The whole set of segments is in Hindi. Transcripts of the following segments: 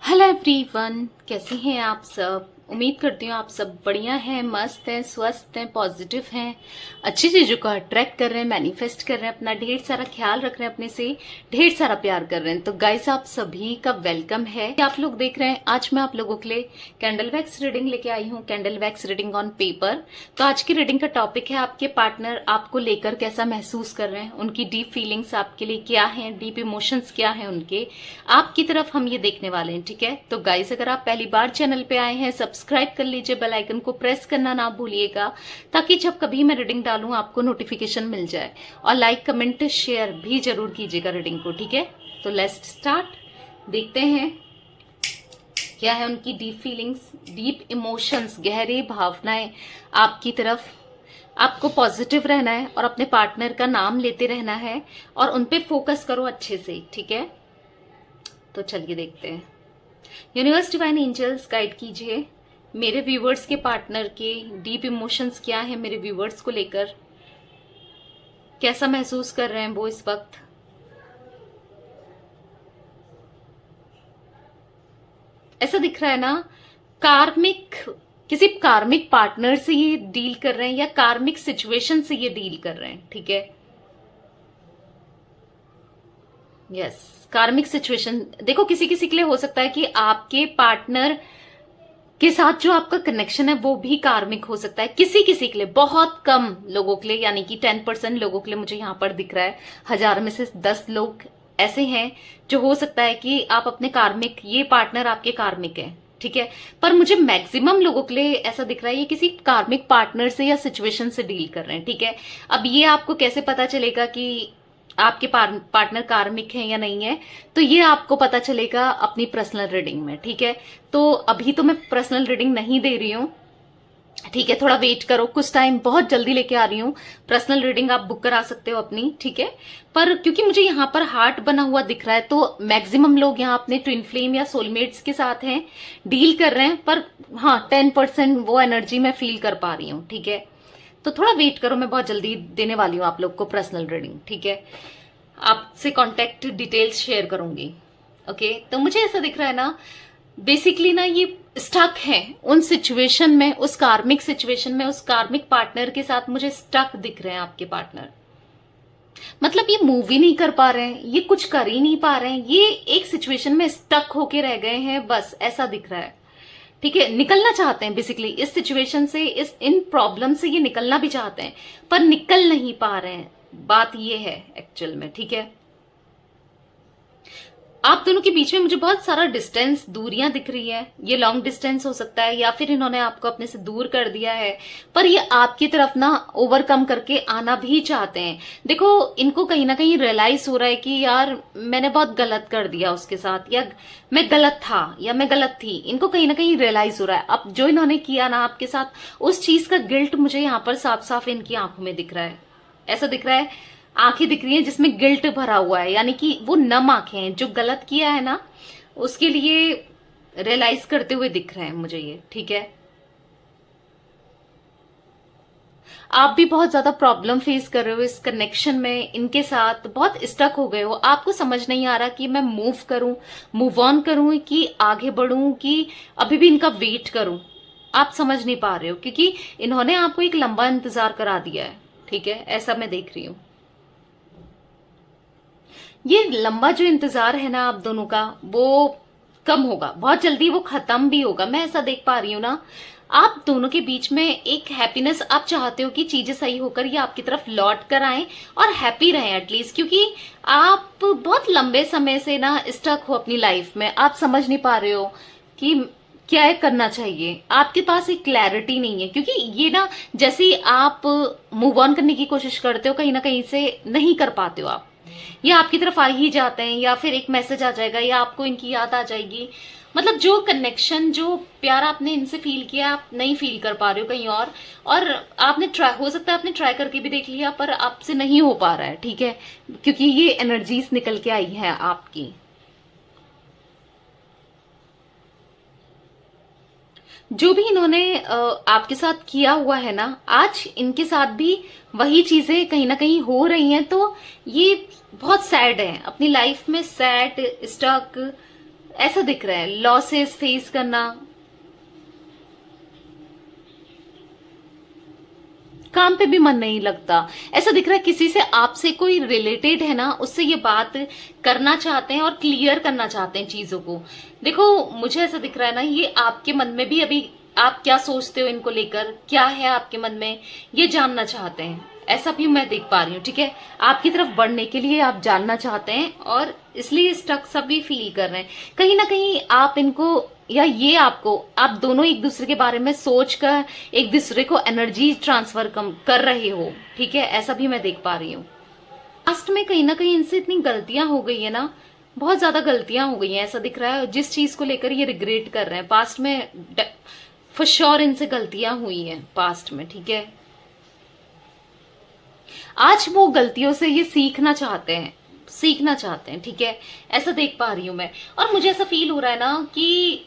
हेलो एवरीवन, कैसे हैं आप सब। उम्मीद करती हूँ आप सब बढ़िया हैं, मस्त हैं, स्वस्थ हैं, पॉजिटिव हैं, अच्छी चीजों को अट्रैक्ट कर रहे हैं, मैनिफेस्ट कर रहे हैं, अपना ढेर सारा ख्याल रख रहे हैं, अपने से ढेर सारा प्यार कर रहे हैं। तो गाइस, आप सभी का वेलकम है। आप लोग देख रहे हैं, आज मैं आप लोगों के लिए कैंडल वैक्स रीडिंग लेके आई हूँ, candle wax reading on paper. तो आज की रीडिंग का टॉपिक है आपके पार्टनर आपको लेकर कैसा महसूस कर रहे हैं, उनकी डीप फीलिंग्स आपके लिए क्या है, डीप इमोशंस क्या है उनके आपकी तरफ, हम ये देखने वाले हैं। ठीक है, तो गाइस, अगर आप पहली बार चैनल पे आए हैं, सब्सक्राइब कर लीजिए, बेल आइकन को प्रेस करना ना भूलिएगा, ताकि जब कभी मैं रीडिंग डालूं आपको नोटिफिकेशन मिल जाए। और लाइक कमेंट शेयर भी जरूर कीजिएगा रीडिंग को। ठीक है, तो लेट्स स्टार्ट। देखते हैं क्या है उनकी डीप फीलिंग्स, डीप इमोशंस, गहरी भावनाएं आपकी तरफ। आपको पॉजिटिव रहना है और अपने पार्टनर का नाम लेते रहना है और उनपे फोकस करो अच्छे से। ठीक है, तो चलिए देखते हैं। यूनिवर्स डिवाइन एंजल्स गाइड कीजिए मेरे व्यूवर्स के पार्टनर के डीप इमोशंस क्या है, मेरे व्यूवर्स को लेकर कैसा महसूस कर रहे हैं वो इस वक्त। ऐसा दिख रहा है ना, किसी कार्मिक पार्टनर से ये डील कर रहे हैं या कार्मिक सिचुएशन से ये डील कर रहे हैं। ठीक है, यस, कार्मिक सिचुएशन। देखो, किसी किसी के लिए हो सकता है कि आपके पार्टनर के साथ जो आपका कनेक्शन है वो भी कार्मिक हो सकता है। किसी किसी के लिए, बहुत कम लोगों के लिए, यानी कि 10% लोगों के लिए मुझे यहां पर दिख रहा है। 1000 में से 10 लोग ऐसे हैं जो हो सकता है कि आप अपने कार्मिक, ये पार्टनर आपके कार्मिक है। ठीक है, पर मुझे मैक्सिमम लोगों के लिए ऐसा दिख रहा है ये किसी कार्मिक पार्टनर से या सिचुएशन से डील कर रहे हैं। ठीक है, अब ये आपको कैसे पता चलेगा कि आपके पार्टनर कार्मिक है या नहीं है, तो ये आपको पता चलेगा अपनी पर्सनल रीडिंग में। ठीक है, तो अभी तो मैं पर्सनल रीडिंग नहीं दे रही हूँ। ठीक है, थोड़ा वेट करो, कुछ टाइम, बहुत जल्दी लेके आ रही हूँ। पर्सनल रीडिंग आप बुक करा सकते हो अपनी। ठीक है, पर क्योंकि मुझे यहाँ पर हार्ट बना हुआ दिख रहा है, तो मैक्सिमम लोग यहाँ अपने ट्विन फ्लेम या सोलमेट्स के साथ हैं, डील कर रहे हैं। पर हाँ, 10% वो एनर्जी मैं फील कर पा रही हूँ। ठीक है, तो थोड़ा वेट करो, मैं बहुत जल्दी देने वाली हूँ आप लोग को पर्सनल रीडिंग। ठीक है, आपसे कांटेक्ट डिटेल्स शेयर करूंगी। ओके, तो मुझे ऐसा दिख रहा है ना, बेसिकली ना ये स्टक है उन सिचुएशन में, उस कार्मिक सिचुएशन में, उस कार्मिक पार्टनर के साथ मुझे स्टक दिख रहे हैं आपके पार्टनर। मतलब ये मूव ही नहीं कर पा रहे हैं, ये कुछ कर ही नहीं पा रहे हैं, ये एक सिचुएशन में स्टक होके रह गए हैं, बस ऐसा दिख रहा है। ठीक है, निकलना चाहते हैं बेसिकली इस सिचुएशन से, इन प्रॉब्लम से ये निकलना भी चाहते हैं, पर निकल नहीं पा रहे हैं। बात ये है एक्चुअल में। ठीक है, आप दोनों के बीच में मुझे बहुत सारा डिस्टेंस, दूरियां दिख रही है। ये लॉन्ग डिस्टेंस हो सकता है या फिर इन्होंने आपको अपने से दूर कर दिया है, पर ये आपकी तरफ ना ओवरकम करके आना भी चाहते हैं। देखो, इनको कहीं ना कहीं रियलाइज हो रहा है कि यार मैंने बहुत गलत कर दिया उसके साथ, या मैं गलत था या मैं गलत थी। इनको कहीं ना कहीं रियलाइज हो रहा है अब जो इन्होंने किया ना आपके साथ, उस चीज का गिल्ट मुझे यहाँ पर साफ साफ इनकी आंखों में दिख रहा है। ऐसा दिख रहा है, आंखें दिख रही हैं जिसमें गिल्ट भरा हुआ है, यानी कि वो नम आंखें हैं, जो गलत किया है ना उसके लिए रियलाइज करते हुए दिख रहे हैं मुझे ये। ठीक है, आप भी बहुत ज्यादा प्रॉब्लम फेस कर रहे हो इस कनेक्शन में, इनके साथ बहुत स्टक हो गए हो। आपको समझ नहीं आ रहा कि मैं मूव करूं, मूव ऑन करूं, कि आगे बढ़ूं, कि अभी भी इनका वेट करूं। आप समझ नहीं पा रहे हो क्योंकि इन्होंने आपको एक लंबा इंतजार करा दिया है। ठीक है, ऐसा मैं देख रही हूं। ये लंबा जो इंतजार है ना आप दोनों का, वो कम होगा, बहुत जल्दी वो खत्म भी होगा। मैं ऐसा देख पा रही हूं ना, आप दोनों के बीच में एक हैप्पीनेस आप चाहते हो कि चीजें सही होकर ये आपकी तरफ लौट कर आए और हैप्पी रहें एटलीस्ट, क्योंकि आप बहुत लंबे समय से ना स्टक हो अपनी लाइफ में। आप समझ नहीं पा रहे हो कि क्या करना चाहिए, आपके पास एक क्लैरिटी नहीं है, क्योंकि ये ना जैसे ही आप मूव ऑन करने की कोशिश करते हो, कहीं ना कहीं से नहीं कर पाते हो आप, या आपकी तरफ आ ही जाते हैं, या फिर एक मैसेज आ जाएगा, या आपको इनकी याद आ जाएगी। मतलब जो कनेक्शन, जो प्यार आपने इनसे फील किया, आप नहीं फील कर पा रहे हो कहीं और आपने ट्राई, हो सकता है आपने ट्राई करके भी देख लिया, पर आपसे नहीं हो पा रहा है। ठीक है, क्योंकि ये एनर्जीज निकल के आई है आपकी। जो भी इन्होंने आपके साथ किया हुआ है ना, आज इनके साथ भी वही चीजें कहीं ना कहीं हो रही हैं, तो ये बहुत सैड है अपनी लाइफ में, सैड, स्टक, ऐसा दिख रहा है, लॉसेस फेस करना, काम पे भी मन नहीं लगता, ऐसा दिख रहा है। किसी से, आपसे कोई रिलेटेड है ना, उससे ये बात करना चाहते हैं और क्लियर करना चाहते हैं चीजों को। देखो मुझे ऐसा दिख रहा है ना, ये आपके मन में भी अभी आप क्या सोचते हो इनको लेकर, क्या है आपके मन में, ये जानना चाहते हैं, ऐसा भी मैं देख पा रही हूँ। ठीक है, आपकी तरफ बढ़ने के लिए आप जानना चाहते हैं और इसलिए स्टक सब भी फील कर रहे हैं। कहीं ना कहीं आप इनको या ये आपको, आप दोनों एक दूसरे के बारे में सोचकर एक दूसरे को एनर्जी ट्रांसफर कर रहे हो। ठीक है, ऐसा भी मैं देख पा रही हूँ। पास्ट में कहीं ना कहीं इनसे इतनी गलतियां हो गई है ना, बहुत ज्यादा गलतियां हो गई हैं, ऐसा दिख रहा है। जिस चीज को लेकर ये रिग्रेट कर रहे हैं पास्ट में, फॉर श्योर इनसे गलतियां हुई हैं पास्ट में। ठीक है, आज वो गलतियों से ये सीखना चाहते हैं, सीखना चाहते हैं। ठीक है, ऐसा देख पा रही हूं मैं। और मुझे ऐसा फील हो रहा है ना कि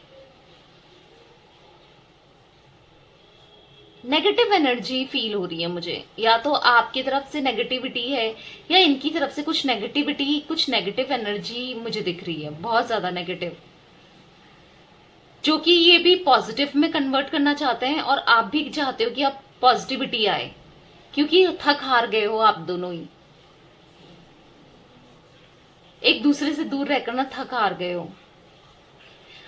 नेगेटिव एनर्जी फील हो रही है मुझे, या तो आपकी तरफ से नेगेटिविटी है या इनकी तरफ से कुछ नेगेटिविटी, कुछ नेगेटिव एनर्जी मुझे दिख रही है, बहुत ज्यादा नेगेटिव, जो कि ये भी पॉजिटिव में कन्वर्ट करना चाहते हैं और आप भी चाहते हो कि आप पॉजिटिविटी आए, क्योंकि थक हार गए हो आप दोनों ही, एक दूसरे से दूर रहकर ना थक हार गए हो।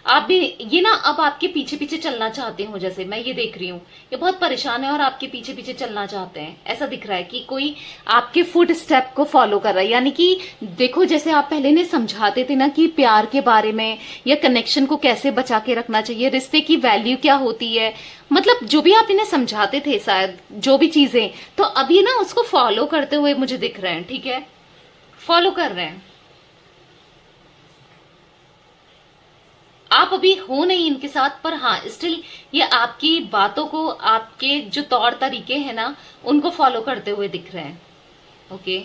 आप भी ये ना अब आपके पीछे पीछे चलना चाहते हो, जैसे मैं ये देख रही हूँ, ये बहुत परेशान है और आपके पीछे पीछे चलना चाहते हैं। ऐसा दिख रहा है कि कोई आपके फुट स्टेप को फॉलो कर रहा है। यानी कि देखो, जैसे आप पहले ने समझाते थे ना कि प्यार के बारे में या कनेक्शन को कैसे बचा के रखना चाहिए, रिश्ते की वैल्यू क्या होती है, मतलब जो भी आप इन्हें समझाते थे शायद, जो भी चीजें, तो अभी ना उसको फॉलो करते हुए मुझे दिख रहे हैं। ठीक है, फॉलो कर रहे हैं। आप अभी हो नहीं इनके साथ, पर हाँ स्टिल ये आपकी बातों को, आपके जो तौर तरीके हैं ना, उनको फॉलो करते हुए दिख रहे हैं। ओके,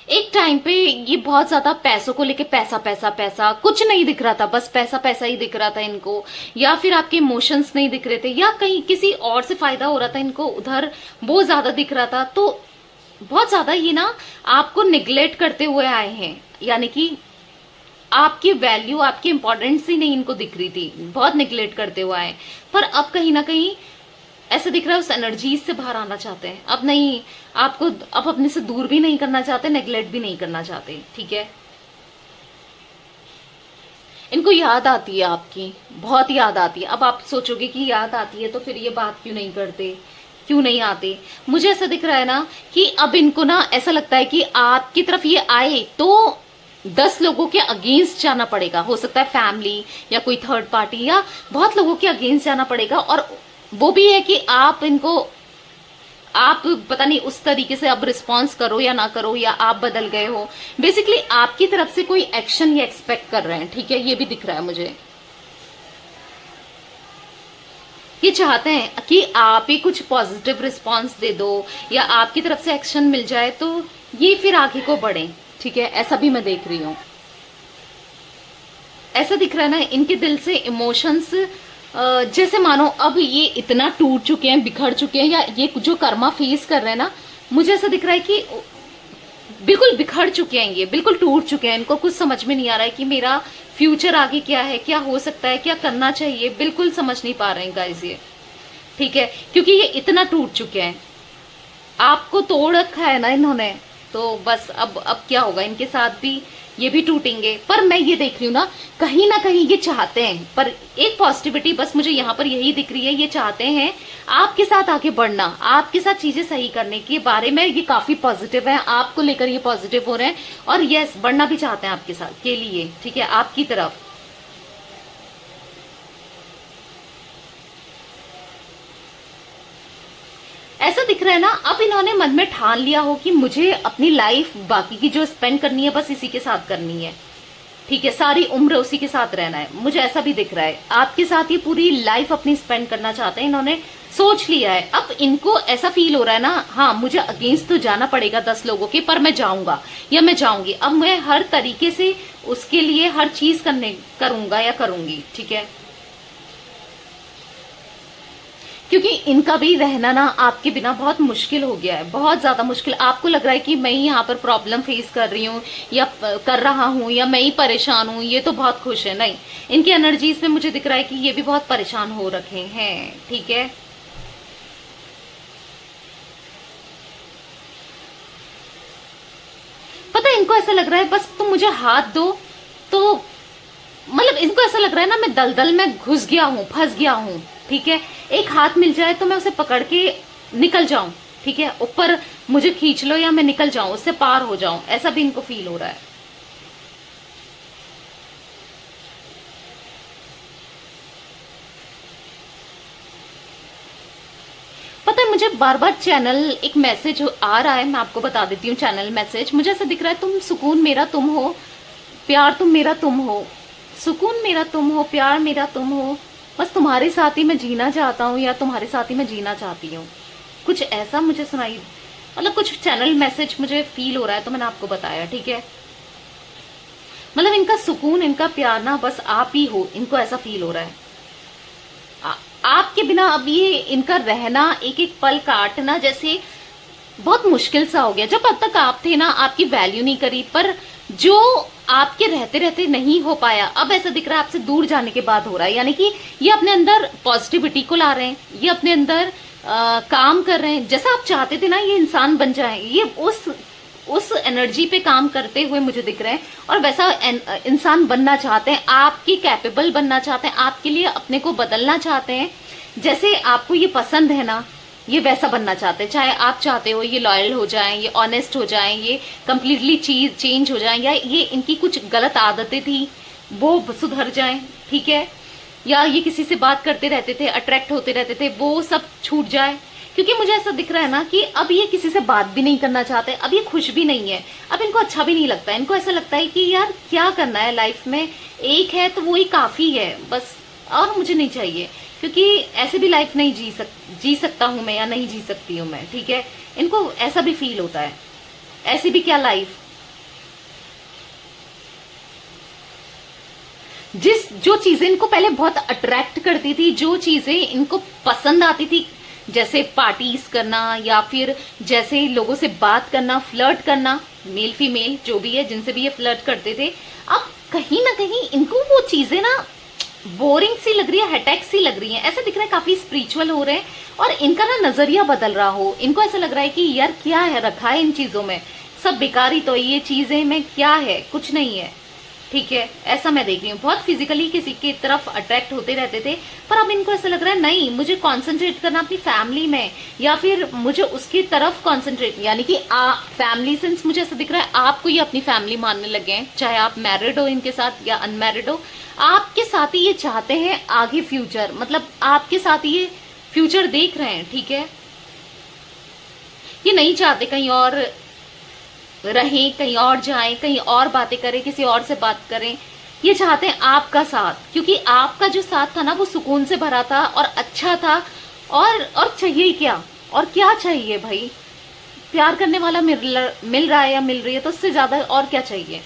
एक टाइम पे ये बहुत ज्यादा पैसों को लेके, पैसा पैसा पैसा, कुछ नहीं दिख रहा था, बस पैसा पैसा ही दिख रहा था इनको, या फिर आपके इमोशंस नहीं दिख रहे थे, या कहीं किसी और से फायदा हो रहा था इनको, उधर वो ज्यादा दिख रहा था। तो बहुत ज्यादा ये ना आपको निग्लेक्ट करते हुए आए हैं, यानी कि आपकी वैल्यू, आपकी इंपॉर्टेंस ही नहीं इनको दिख रही थी, बहुत निग्लेक्ट करते हुए आए। पर अब कहीं ना कहीं ऐसा दिख रहा है उस एनर्जी से बाहर आना चाहते हैं। अब नहीं, आपको अब अपने से दूर भी नहीं करना चाहते, नेग्लेक्ट भी नहीं करना चाहते। ठीक है, इनको याद आती है आपकी, बहुत याद आती है। अब आप सोचोगे कि याद आती है तो फिर ये बात क्यों नहीं करते, क्यों नहीं आते। मुझे ऐसा दिख रहा है ना कि अब इनको ना ऐसा लगता है कि आपकी तरफ ये आए तो 10 लोगों के अगेंस्ट जाना पड़ेगा, हो सकता है फैमिली या कोई थर्ड पार्टी, या बहुत लोगों के अगेंस्ट जाना पड़ेगा। और वो भी है कि आप इनको, आप पता नहीं उस तरीके से अब रिस्पॉन्स करो या ना करो, या आप बदल गए हो। बेसिकली आपकी तरफ से कोई एक्शन ये एक्सपेक्ट कर रहे हैं। ठीक है, ये भी दिख रहा है मुझे। ये चाहते हैं कि आप ही कुछ पॉजिटिव रिस्पॉन्स दे दो या आपकी तरफ से एक्शन मिल जाए तो ये फिर आगे को बढ़े। ठीक है, ऐसा भी मैं देख रही हूं। ऐसा दिख रहा है ना, इनके दिल से इमोशंस जैसे मानो अब ये इतना टूट चुके हैं, बिखर चुके हैं, या ये जो कर्मा फेस कर रहे हैं ना, मुझे ऐसा दिख रहा है कि बिल्कुल बिखर चुके हैं, ये बिल्कुल टूट चुके हैं। इनको कुछ समझ में नहीं आ रहा है कि मेरा फ्यूचर आगे क्या है, क्या हो सकता है, क्या करना चाहिए, बिल्कुल समझ नहीं पा रहे हैं गाइस ये। ठीक है, क्योंकि ये इतना टूट चुके हैं, आपको तोड़ रखा है ना इन्होंने, तो बस अब क्या होगा, इनके साथ भी ये भी टूटेंगे। पर मैं ये देख रही हूँ ना कहीं ये चाहते हैं, पर एक पॉजिटिविटी बस मुझे यहाँ पर यही दिख रही है, ये चाहते हैं आपके साथ आगे बढ़ना, आपके साथ चीजें सही करने के बारे में ये काफी पॉजिटिव है, आपको लेकर ये पॉजिटिव हो रहे हैं, और यस बढ़ना भी चाहते हैं आपके साथ के लिए। ठीक है, आपकी तरफ। ऐसा दिख रहा है ना, अब इन्होंने मन में ठान लिया हो कि मुझे अपनी लाइफ बाकी की जो स्पेंड करनी है बस इसी के साथ करनी है। ठीक है, सारी उम्र उसी के साथ रहना है। मुझे ऐसा भी दिख रहा है, आपके साथ ये पूरी लाइफ अपनी स्पेंड करना चाहते हैं, इन्होंने सोच लिया है। अब इनको ऐसा फील हो रहा है ना, हाँ मुझे अगेंस्ट तो जाना पड़ेगा 10 लोगों के, पर मैं जाऊंगा या मैं जाऊंगी। अब मैं हर तरीके से उसके लिए हर चीज करूंगा या करूंगी। ठीक है, क्योंकि इनका भी रहना ना आपके बिना बहुत मुश्किल हो गया है, बहुत ज्यादा मुश्किल। आपको लग रहा है कि मैं ही यहाँ पर प्रॉब्लम फेस कर रही हूँ या कर रहा हूँ, या मैं ही परेशान हूँ, ये तो बहुत खुश है। नहीं, इनकी एनर्जीज में मुझे दिख रहा है कि ये भी बहुत परेशान हो रखे हैं। ठीक है, पता है इनको ऐसा लग रहा है बस तुम मुझे हाथ दो, तो मतलब इनको ऐसा लग रहा है ना मैं दलदल में घुस गया हूँ, फंस गया हूँ। ठीक है, एक हाथ मिल जाए तो मैं उसे पकड़ के निकल जाऊं। ठीक है, ऊपर मुझे खींच लो या मैं निकल जाऊं, उससे पार हो जाऊं, ऐसा भी इनको फील हो रहा है। पता है मुझे बार बार चैनल एक मैसेज आ रहा है, मैं आपको बता देती हूँ। चैनल मैसेज मुझे ऐसा दिख रहा है, तुम सुकून मेरा तुम हो, प्यार तुम मेरा तुम हो, सुकून मेरा तुम हो, प्यार मेरा तुम हो, बस तुम्हारे साथ ही मैं जीना चाहता हूँ या तुम्हारे साथ ही मैं जीना चाहती हूँ। कुछ ऐसा मुझे सुनाई, मतलब कुछ चैनल मैसेज मुझे फील हो रहा है, तो मैंने आपको बताया। ठीक है, मतलब इनका सुकून, इनका प्यार ना बस आप ही हो, इनको ऐसा फील हो रहा है। आपके बिना अब ये इनका रहना, एक एक पल काटना जैसे बहुत मुश्किल सा हो गया। जब अब तक आप थे ना, आपकी वैल्यू नहीं करी, पर जो आपके रहते रहते नहीं हो पाया, अब ऐसा दिख रहा है आपसे दूर जाने के बाद हो रहा है। यानी कि ये अपने अंदर पॉजिटिविटी को ला रहे हैं, ये अपने अंदर काम कर रहे हैं। जैसा आप चाहते थे ना ये इंसान बन जाए, ये उस एनर्जी पे काम करते हुए मुझे दिख रहे हैं, और वैसा इंसान बनना चाहते हैं, आपकी कैपेबल बनना चाहते हैं, आपके लिए अपने को बदलना चाहते हैं। जैसे आपको ये पसंद है ना, ये वैसा बनना चाहते हैं। चाहे आप चाहते हो ये लॉयल हो जाएं, ये ऑनेस्ट हो जाएं, ये कंप्लीटली चेंज हो जाएं, या ये इनकी कुछ गलत आदतें थी वो सुधर जाएं। ठीक है, या ये किसी से बात करते रहते थे, अट्रैक्ट होते रहते थे, वो सब छूट जाए। क्योंकि मुझे ऐसा दिख रहा है ना कि अब ये किसी से बात भी नहीं करना चाहते, अब ये खुश भी नहीं है, अब इनको अच्छा भी नहीं लगता है। इनको ऐसा लगता है कि यार क्या करना है लाइफ में, एक है तो वो ही काफी है बस, और मुझे नहीं चाहिए। क्योंकि ऐसे भी लाइफ नहीं जी सकता हूं मैं, या नहीं जी सकती हूं मैं। ठीक है, इनको ऐसा भी फील होता है, ऐसी भी क्या लाइफ। जो चीजें इनको पहले बहुत अट्रैक्ट करती थी, जो चीजें इनको पसंद आती थी, जैसे पार्टीज करना, या फिर जैसे लोगों से बात करना, फ्लर्ट करना, मेल फीमेल जो भी है जिनसे भी ये फ्लर्ट करते थे, अब कहीं ना कहीं इनको वो चीजें ना बोरिंग सी लग रही है, हेटेक सी लग रही है। ऐसा दिख रहा है काफी स्पिरिचुअल हो रहे हैं, और इनका ना नजरिया बदल रहा हो। इनको ऐसा लग रहा है कि यार क्या है रखा है इन चीजों में, सब बेकारी तो ये चीजें में क्या है, कुछ नहीं है। ठीक है, ऐसा मैं देख रही हूँ। बहुत फिजिकली किसी की तरफ अट्रैक्ट होते रहते थे, पर अब इनको ऐसा लग रहा है नहीं, मुझे कॉन्सेंट्रेट करना अपनी फैमिली में, या फिर मुझे उसकी तरफ कॉन्सेंट्रेट, यानी कि फैमिली सेंस मुझे ऐसा दिख रहा है आपको ये अपनी फैमिली मानने लगे हैं। चाहे आप मैरिड हो इनके साथ या अनमैरिड हो, आपके साथ ही ये चाहते हैं आगे फ्यूचर, मतलब आपके साथ ही ये फ्यूचर देख रहे हैं। ठीक है, ये नहीं चाहते कहीं और रहें, कहीं और जाएं, कहीं और बातें करें, किसी और से बात करें। ये चाहते हैं आपका साथ, क्योंकि आपका जो साथ था ना वो सुकून से भरा था और अच्छा था। और चाहिए क्या, और क्या चाहिए भाई, प्यार करने वाला मिल रहा है या मिल रही है, तो उससे ज्यादा और क्या चाहिए।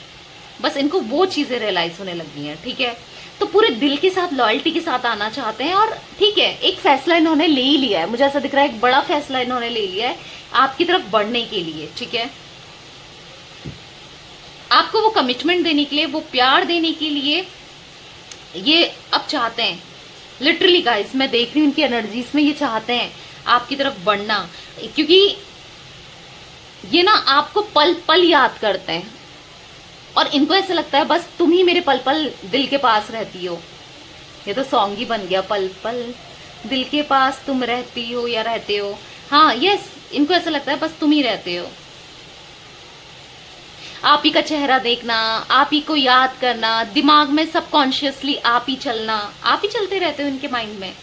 बस इनको वो चीजें रियलाइज होने लगी हैं। ठीक है, तो पूरे दिल के साथ, लॉयल्टी के साथ आना चाहते हैं। और ठीक है, एक फैसला इन्होंने ले ही लिया है, मुझे ऐसा दिख रहा है एक बड़ा फैसला इन्होंने ले लिया है आपकी तरफ बढ़ने के लिए। ठीक है, आपको वो कमिटमेंट देने के लिए, वो प्यार देने के लिए ये अब चाहते हैं। लिटरली गाइस, मैं देख रही हूँ इनकी एनर्जीज में, ये चाहते हैं आपकी तरफ बढ़ना, क्योंकि ये ना आपको पल पल याद करते हैं, और इनको ऐसा लगता है बस तुम ही मेरे पल पल दिल के पास रहती हो। ये तो सॉन्ग ही बन गया, पल पल दिल के पास तुम रहती हो या रहते हो। हाँ यस, इनको ऐसा लगता है बस तुम ही रहते हो। आप ही का चेहरा देखना, आप ही को याद करना, दिमाग में सबकॉन्शियसली आप ही चलना, आप ही चलते रहते हो इनके माइंड में।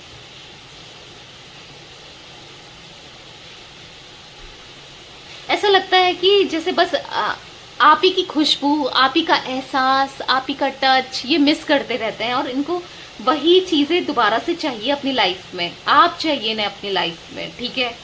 ऐसा लगता है कि जैसे बस आप ही की खुशबू, आप ही का एहसास, आप ही का टच ये मिस करते रहते हैं, और इनको वही चीजें दोबारा से चाहिए अपनी लाइफ में। आप चाहिए ना अपनी लाइफ में। ठीक है,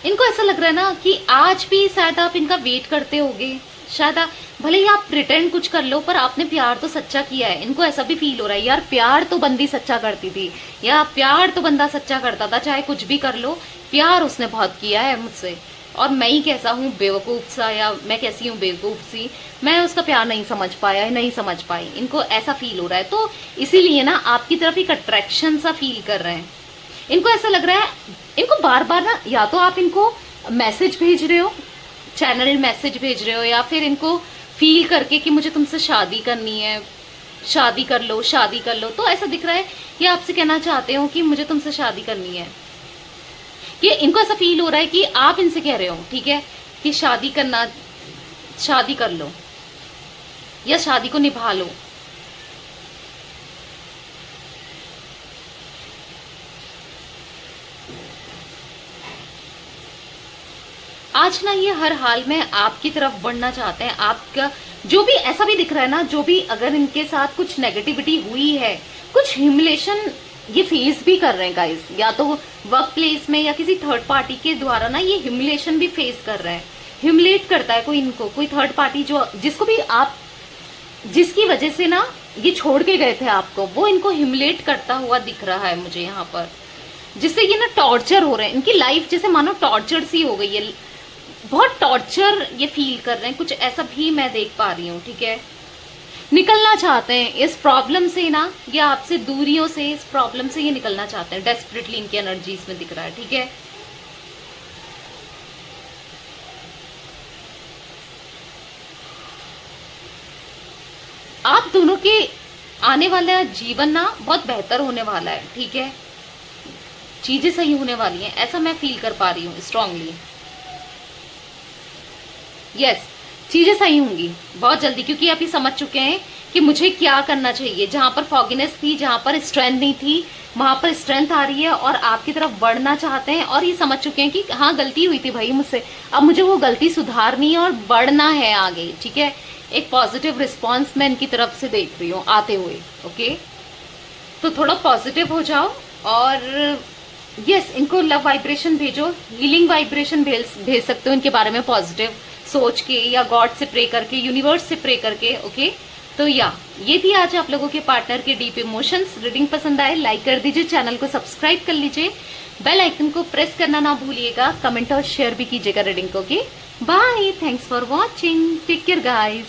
इनको ऐसा लग रहा है ना कि आज भी शायद आप इनका वेट करते होगे, शायद भले ही आप प्रिटेंड कुछ कर लो, पर आपने प्यार तो सच्चा किया है। इनको ऐसा भी फील हो रहा है यार, प्यार तो बंदी सच्चा करती थी, या प्यार तो बंदा सच्चा करता था, चाहे कुछ भी कर लो, प्यार उसने बहुत किया है मुझसे। और मैं ही कैसा हूँ बेवकूफ सा, या मैं कैसी हूँ बेवकूफ सी, मैं उसका प्यार नहीं समझ पाया, नहीं समझ पाई। इनको ऐसा फील हो रहा है, तो इसीलिए ना आपकी तरफ एक अट्रैक्शन सा फील कर रहे हैं। इनको ऐसा लग रहा है, इनको बार बार ना, या तो आप इनको मैसेज भेज रहे हो, चैनल मैसेज भेज रहे हो, या फिर इनको फील करके कि मुझे तुमसे शादी करनी है, शादी कर लो, शादी कर लो। तो ऐसा दिख रहा है ये आपसे कहना चाहते हो कि मुझे तुमसे शादी करनी है। ये इनको ऐसा फील हो रहा है कि आप इनसे कह रहे हो, ठीक है, कि शादी करना, शादी कर लो या शादी को निभा लो। आज ना ये हर हाल में आपकी तरफ बढ़ना चाहते हैं। आपका जो भी ऐसा भी दिख रहा है ना, जो भी अगर इनके साथ कुछ नेगेटिविटी हुई है, कुछ ह्यूमिलेशन ये फेस भी कर रहे हैं गाइस, या तो वर्क प्लेस में या किसी थर्ड पार्टी के द्वारा ना ये ह्यूमिलेशन भी फेस कर रहे हैं। ह्यूमिलेट करता है कोई इनको, कोई थर्ड पार्टी जो जिसको भी आप, जिसकी वजह से ना ये छोड़ के गए थे आपको, वो इनको ह्यूमिलेट करता हुआ दिख रहा है मुझे यहाँ पर, जिससे ये ना टॉर्चर हो रहे हैं। इनकी लाइफ जैसे मानो टॉर्चर सी हो गई है, बहुत टॉर्चर ये फील कर रहे हैं, कुछ ऐसा भी मैं देख पा रही हूँ, ठीक है। निकलना चाहते हैं इस प्रॉब्लम से ना, या आपसे दूरियों से, इस प्रॉब्लम से ये निकलना चाहते हैं डेस्परेटली, इनकी एनर्जीज में दिख रहा है, ठीक है। आप दोनों के आने वाला जीवन ना बहुत बेहतर होने वाला है, ठीक है। चीजें सही होने वाली हैं, ऐसा मैं फील कर पा रही हूँ स्ट्रांगली। यस, चीजें सही होंगी बहुत जल्दी, क्योंकि आप ये समझ चुके हैं कि मुझे क्या करना चाहिए। जहां पर फॉगिनेस थी, जहां पर स्ट्रेंथ नहीं थी, वहां पर स्ट्रेंथ आ रही है और आपकी तरफ बढ़ना चाहते हैं। और ये समझ चुके हैं कि हाँ, गलती हुई थी भाई मुझसे, अब मुझे वो गलती सुधारनी है और बढ़ना है आगे, ठीक है। एक पॉजिटिव रिस्पॉन्स मैं इनकी तरफ से देख रही हूँ आते हुए, ओके। तो थोड़ा पॉजिटिव हो जाओ और यस, इनको लव वाइब्रेशन भेजो, हीलिंग वाइब्रेशन भेज सकते हो इनके बारे में पॉजिटिव सोच के, या गॉड से प्रे करके, यूनिवर्स से प्रे करके, ओके। तो ये थी आज आप लोगों के पार्टनर के डीप इमोशंस। रीडिंग पसंद आए लाइक कर दीजिए, चैनल को सब्सक्राइब कर लीजिए, बेल आइकन को प्रेस करना ना भूलिएगा, कमेंट और शेयर भी कीजिएगा रीडिंग को, okay. Bye, thanks for watching, take care guys.